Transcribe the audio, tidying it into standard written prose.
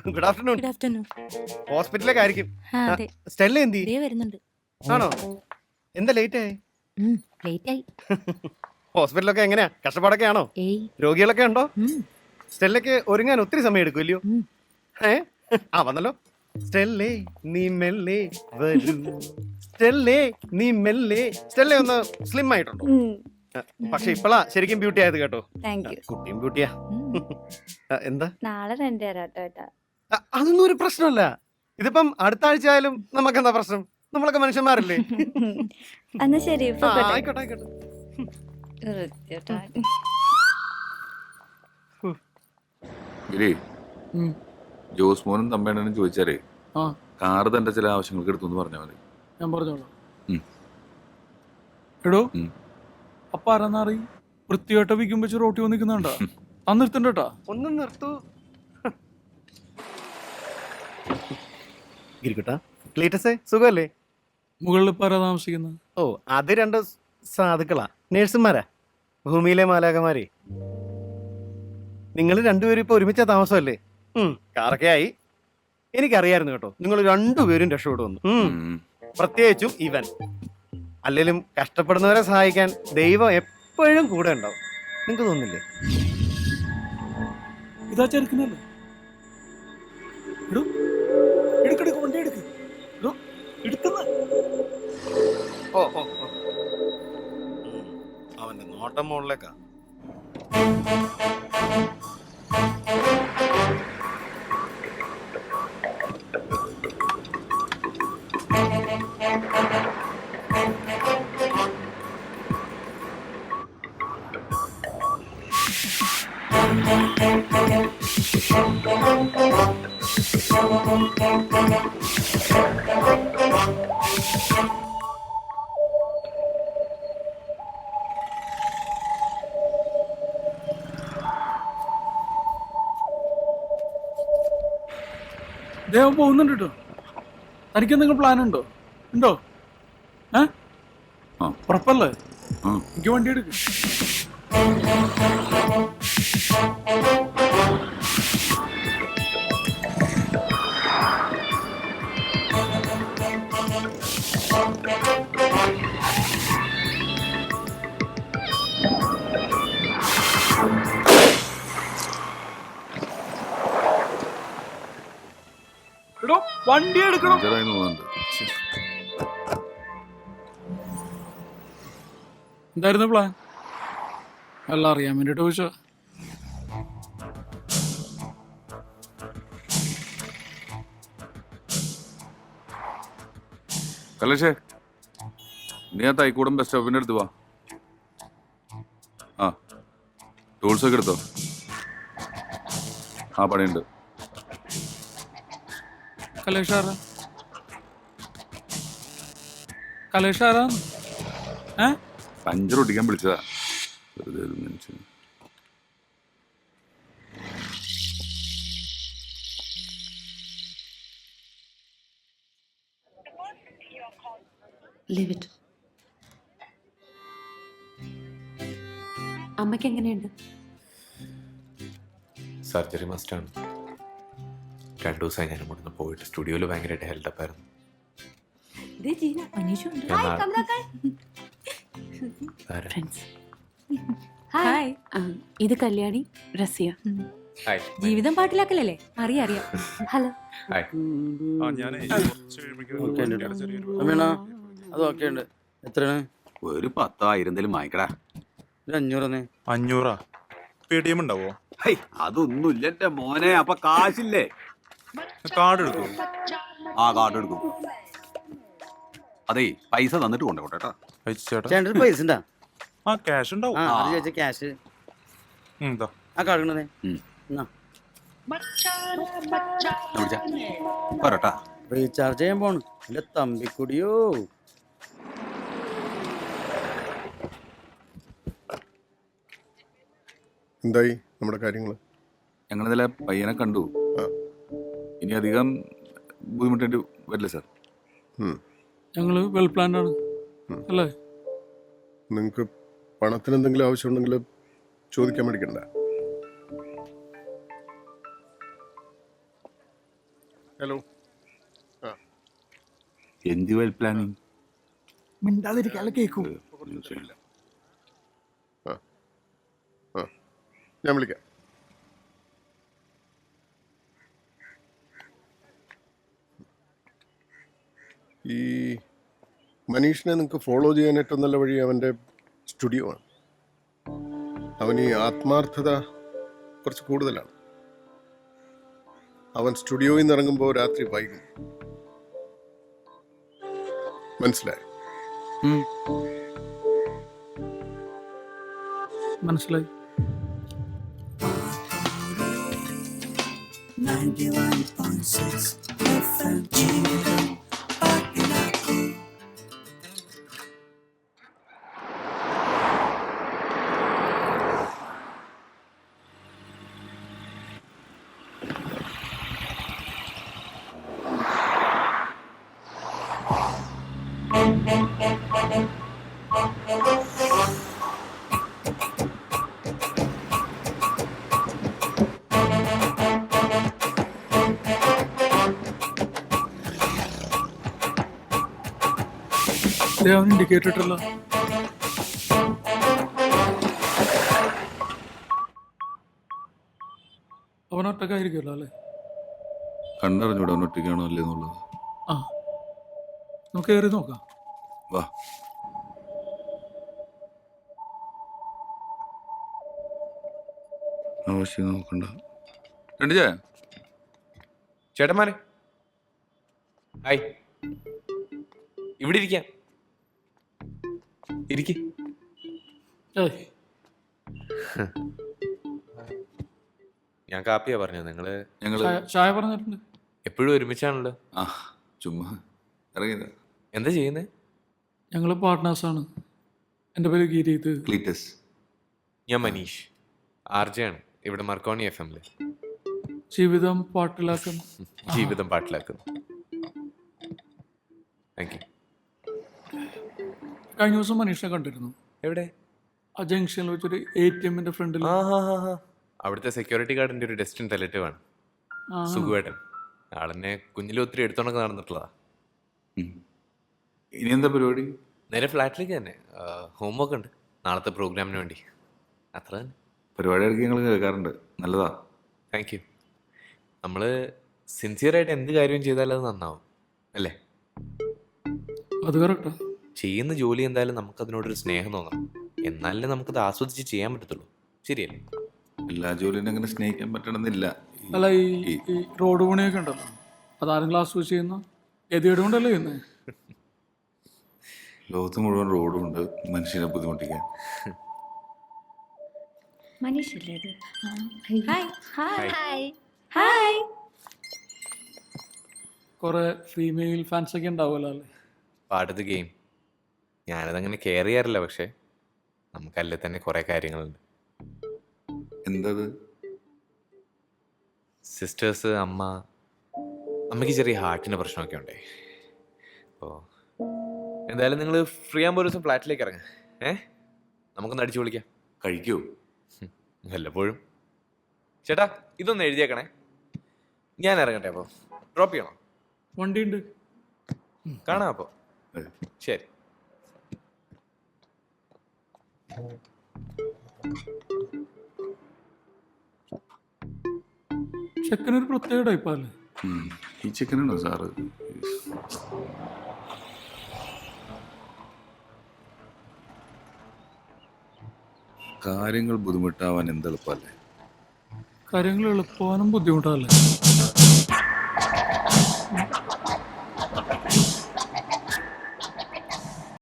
Good afternoon. Good afternoon. ഹോസ്പിറ്റലിലേക്കായിരിക്കും. അതെ, Stella എന്തി ദേ വരുന്നുണ്ട്. ആണോ? എന്താ ലേറ്റ് ആയി? ലേറ്റ് ആയി. ഹോസ്പിറ്റലൊക്കെ എങ്ങനെയാ, കഷ്ടപ്പാടൊക്കെ ആണോ? ഏയ്. രോഗികളൊക്കെ ഉണ്ടോ? ഉം, സ്റ്റെല്ലയ്ക്ക് ഒരുങ്ങാൻ ഒത്തിരി സമയം എടുക്കുമല്ലോ. ഉം. വന്നല്ലോ. സ്റ്റെല്ലേ നീ മെല്ലെ വരൂ, സ്റ്റെല്ലേ നീ മെല്ലെ. സ്റ്റെല്ല ഒന്ന് സ്ലിം ആയിട്ടുണ്ടോ? പക്ഷെ ഇപ്പളാ ശരിക്കും ബ്യൂട്ടി ആയത് കേട്ടോ. Thank you. കുട്ടിയും ബ്യൂട്ടിയാ. എന്താ നാളെ റെന്റ് തരാട്ടോ ഏട്ടാ. അതൊന്നും ഒരു പ്രശ്നമല്ല. ഇതിപ്പം അടുത്ത ആഴ്ച ആയാലും നമുക്ക് എന്താ പ്രശ്നം? നമ്മളൊക്കെ മനുഷ്യന്മാരല്ലേ. എന്നാ ശരി. ആയിക്കോട്ടെ ആയിക്കോട്ടെ. ജോസ് മോനും തമ്മേണ്ണനും ചോദിച്ചാലേ കാറ് തന്റെ ചില ആവശ്യങ്ങൾക്ക് എടുത്തു പറഞ്ഞാൽ മതി. ഞാൻ പറഞ്ഞോളാം. എടോ അപ്പ ആരാന്നറി വൃത്തിയായിട്ട് വിൽക്കും വെച്ച് റോട്ടി വന്നിക്കുന്നുണ്ടാ നിർത്തണ്ടട്ടാ. ഒന്ന് നിർത്തു ഗിരിക്കുട്ടാ. ക്ലീറ്റസേ സുഖമല്ലേ? മുകളിൽ ഇപ്പൊ ആരാ താമസിക്കുന്നത്? ഓ, അത് രണ്ട് സാധുക്കളാ, നേഴ്സുമാരാ, ഭൂമിയിലെ മാലാകമാരെ. നിങ്ങൾ രണ്ടുപേരും ഇപ്പൊ ഒരുമിച്ച താമസമല്ലേ? കാറൊക്കെ ആയി. എനിക്കറിയായിരുന്നു കേട്ടോ നിങ്ങൾ രണ്ടുപേരും രക്ഷപ്പെടുമെന്ന്. പ്രത്യേകിച്ചും ഇവൻ. അല്ലെങ്കിലും കഷ്ടപ്പെടുന്നവരെ സഹായിക്കാൻ ദൈവം എപ്പോഴും കൂടെ ഉണ്ടാവും. നിങ്ങക്ക് തോന്നില്ലേ? ഇതാ ചെറുക്കനല്ലേ? എടുക്കെടുക്ക് വണ്ടി എടുക്ക്. ഓ ഓ ഓ. അവന്റെ നോട്ടം മുകളിലേക്കാ. ദേവൻ പോകുന്നുണ്ട് കേട്ടോ. തനിക്ക് എന്തെങ്കിലും പ്ലാൻ ഉണ്ടോ? ഉറപ്പല്ലേ? എനിക്ക് വണ്ടി എടുക്കും. വണ്ടി എടുക്കണം. എന്തായിരുന്നു പ്ലാൻ? എല്ലാം അറിയാൻ വേണ്ടിട്ട് ചോദിച്ചോ. കലേഷേ, നീ ആ തൈക്കൂടം ബസ് സ്റ്റോപ്പിന്റെ അടുത്ത് വാ. ടൂൾസ് ഒക്കെ എടുത്തോ? പണിയുണ്ട്. കലേഷാരാ? പഞ്ചർ ഒട്ടിക്കാൻ വിളിച്ചതാ. വെറുതെ ഒരു മനുഷ്യൻ. അമ്മയ്ക്ക് എങ്ങനെയുണ്ട്? സർജറി മസ്റ്റാണ്. 2 ദിവസമായി ഞാൻ ഇവിടുന്ന് പോയിട്ട്. സ്റ്റുഡിയോയിൽ ഭയങ്കരമായിട്ട് ഹെൽഡപ്പ് ആയിരുന്നു. ഇത് കല്യാണി, റസിയ. ജീവിതം പാട്ടിലാക്കലല്ലേ? അറിയാം. ഹലോ. അതൊക്കെ ഉണ്ട്. എത്രയാണ്? ഒരു 10,000 വാങ്ങിക്കടാ. 500. പേടിഎം ഉണ്ടാവോ? അതൊന്നുമില്ല എന്റെ മോനെ. അപ്പൊ കാശില്ലേ? കാർഡ് എടുക്കും. കാർഡ് എടുക്കും. അതെ, പൈസ തന്നിട്ട് കൊണ്ടോട്ടെ. പൈസ ഉണ്ടാ? ക്യാഷ് ഉണ്ടാവും. ക്യാഷ് കാർഡ് റീചാർജ് ചെയ്യാൻ പോണ്. എന്റെ തമ്പിക്കുടിയോ. എന്തായി നമ്മുടെ കാര്യങ്ങള്? ഞങ്ങളിന്നലെ പയ്യനെ കണ്ടു. ഇനി അധികം ബുദ്ധിമുട്ടേണ്ടി വരില്ല സാർ. ഞങ്ങള് വെൽ പ്ലാൻഡ് ആണ് അല്ലേ? നിങ്ങൾക്ക് പണത്തിന് എന്തെങ്കിലും ആവശ്യമുണ്ടെങ്കിൽ ചോദിക്കാൻ മേടിക്കണ്ട. ഹലോ എന്ത് വെൽ പ്ലാനിങ്? മിണ്ടാതിരിക്കാല്ല കേക്കൂ. ആ ആ ഞാൻ വിളിക്കാം. ഈ മനീഷിനെ നിങ്ങൾക്ക് ഫോളോ ചെയ്യാൻ ഏറ്റവും നല്ല വഴി അവൻ്റെ സ്റ്റുഡിയോ ആണ്. അവൻ ഈ ആത്മാർത്ഥത കുറച്ച് കൂടുതലാണ്. അവൻ സ്റ്റുഡിയോയിൽ നിന്ന് ഇറങ്ങുമ്പോൾ രാത്രി വൈകും. മനസ്സിലായി? മനസ്സിലായി. അവൻ ഇൻഡിക്കേറ്റർ ഇട്ടല്ലോ. അവൻ ഒറ്റക്കായിരിക്കുമല്ലോ അല്ലേ? കണ്ടറിഞ്ഞൂടെ അവൻ ഒറ്റയ്ക്കാണോ അല്ലേ എന്നുള്ളത്. ആ, നമുക്ക് കയറി നോക്കാം. വാ. ആവശ്യം നോക്കണ്ട. രണ്ട് ചായ. ചേട്ടന്മാരെ ഹായ്, ഇവിടെ ഇരിക്കാം. ഇരിക്ക്. ഏയ്, ഞാൻ കാപ്പിയാ പറഞ്ഞത്. നിങ്ങള് ഞങ്ങള് ചായ പറഞ്ഞിട്ടുണ്ട്. എപ്പോഴും ഒരുമിച്ചാണല്ലോ. ആ ചുമ്മാ ഇറങ്ങിയതാ. എന്താ ചെയ്യുന്നത്? ഞങ്ങൾ പാർട്ട്നേഴ്സാണ്. എൻ്റെ പേര് ഗിരീത്. ക്ലീറ്റസ്. ഞാൻ മനീഷ്, ആർജെ ആണ് ഇവിടെ മർക്കോണി FM-ല്. ജീവിതം പാട്ടിലാക്കും. ജീവിതം പാട്ടിലാക്കുന്നു. Thank you. കഴിഞ്ഞ ദിവസം മനീഷിനെ കണ്ടിരുന്നു. എവിടെ? ആ ജംഗ്ഷനിൽ വെച്ചൊരു ATM-ന്റെ ഫ്രണ്ടിൽ. അവിടുത്തെ സെക്യൂരിറ്റി ഗാർഡിന്റെ ഒരു ഡെസ്റ്റിൻ റിലേറ്റീവ് ആണ്, സുഖുവേട്ടൻ. ആളെന്നെ കുഞ്ഞിൽ ഒത്തിരി എടുത്തോണ്ടൊക്കെ നടന്നിട്ടുള്ളതാ. ഇനി എന്താ പരിപാടി? നേരെ ഫ്ലാറ്റിലേക്ക് തന്നെ. ഹോംവർക്ക് ഉണ്ട് നാളത്തെ പ്രോഗ്രാമിന് വേണ്ടി. അത്ര തന്നെ. പരിപാടി ഇടയ്ക്ക് ഞങ്ങൾ കേൾക്കാറുണ്ട്. നല്ലതാ. Thank you. നമ്മൾ സിൻസിയറായിട്ട് എന്ത് കാര്യവും ചെയ്താലും അത് നന്നാവും അല്ലേ? അത് കറക്റ്റാ. ചെയ്യുന്ന ജോലി എന്തായാലും നമുക്കതിനോടൊരു സ്നേഹം തോന്നണം. എന്നാലേ നമുക്കത് ആസ്വദിച്ച് ചെയ്യാൻ പറ്റത്തുള്ളൂ. ശരിയല്ലേ? എല്ലാ ജോലിയും അങ്ങനെ സ്നേഹിക്കാൻ പറ്റണമെന്നില്ല. അല്ല, ഈ റോഡ് പണിയൊക്കെ ഉണ്ടല്ലോ, അതാരെങ്കിലും ആസ്വദിച്ച് ചെയ്യുന്ന ഗതികേട് കൊണ്ടല്ലേ ചെയ്യുന്നത്? ലോകത്ത് മുഴുവൻ റോഡുണ്ട് മനുഷ്യനെ ബുദ്ധിമുട്ടിക്കാൻ. മനീഷല്ലേ ഇത്? ഹായ്. Hi hi hi. കുറെ ഫീമെയിൽ ഫാൻസ് ഒക്കെ ഉണ്ടാവുമല്ലോ അല്ലേ? പാടത്ത് ഗെയിം. ഞാനതങ്ങനെ കെയർ ചെയ്യാറില്ല, പക്ഷെ നമുക്കല്ലേ തന്നെ കുറേ കാര്യങ്ങളുണ്ട്. എന്തത്? സിസ്റ്റേഴ്സ്, അമ്മയ്ക്ക് ചെറിയ ഹാർട്ടിൻ്റെ പ്രശ്നമൊക്കെ ഉണ്ടേ. അപ്പോൾ എന്തായാലും നിങ്ങൾ ഫ്രീ ആകുമ്പോൾ ഒരു ദിവസം ഫ്ലാറ്റിലേക്ക് ഇറങ്ങാം. നമുക്കൊന്ന് അടിച്ചു വിളിക്കാം. കഴിക്കോ? വല്ലപ്പോഴും. ചേട്ടാ, ഇതൊന്ന് എഴുതിയേക്കണേ. ഞാൻ ഇറങ്ങട്ടെ. അപ്പോൾ ഡ്രോപ്പ് ചെയ്യണോ? വണ്ടിയുണ്ട്. കാണാം അപ്പോൾ. ശരി. ചെക്കനൊരു പ്രത്യേക ടൈപ്പല്ലേ? ഈ ചിക്കനുണ്ടോ സാറ്? കാര്യങ്ങൾ ബുദ്ധിമുട്ടാവാൻ എന്തെളുപ്പല്ലേ? കാര്യങ്ങൾ എളുപ്പമാനും ബുദ്ധിമുട്ടല്ലേ?